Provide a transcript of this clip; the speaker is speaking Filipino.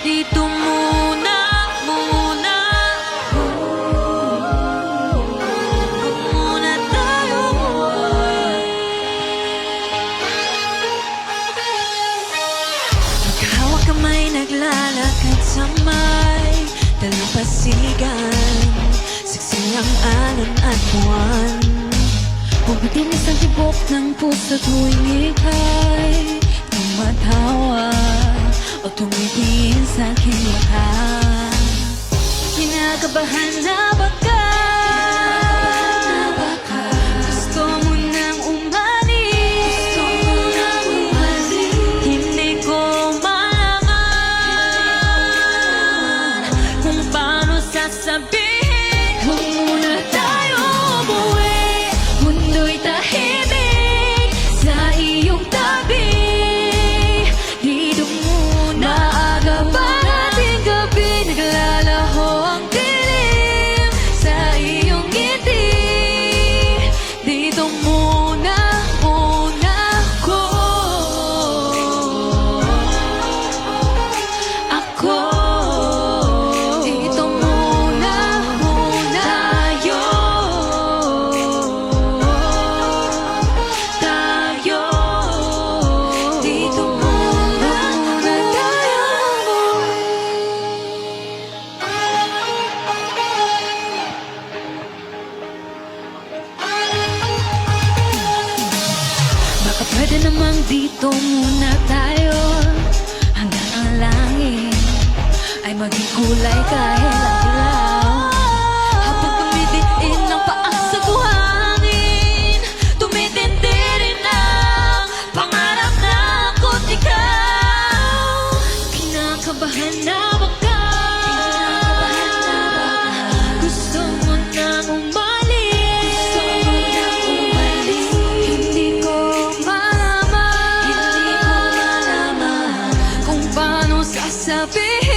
Dito muna, muna. Huwag muna tayo umuwi. Magkahawak kamay, naglalakad sa may dalampasigan. Siksi ang alon at buwan. Bumitinis ang tibok ng puso tuwing ika'y tumatawa o tumitingin sa aking mukha. Kinakabahan na baka gusto mo nang umalis. Hindi ko malaman kung paano sasabihin. Huwag muna tayo umuwi. Mundo'y tahimik sa iyong tabi. Dito muna. Maaga pa ating gabi, naglalaho ang dilim sa iyong ngiti. Dito muna, muna ako. Dito muna, muna tayo. Dito muna, muna tayo. Baka pwede namang dito muna tayo hanggang ang langit ay maging kulay kahit ang dilaw. Habang tumitiin ang paa sa buhangin, tumitindi rin ang pangarap na ako't ikaw. Kinakabahan na baka gusto mo nang umalis. Hindi ko malaman kung paano sasabihin.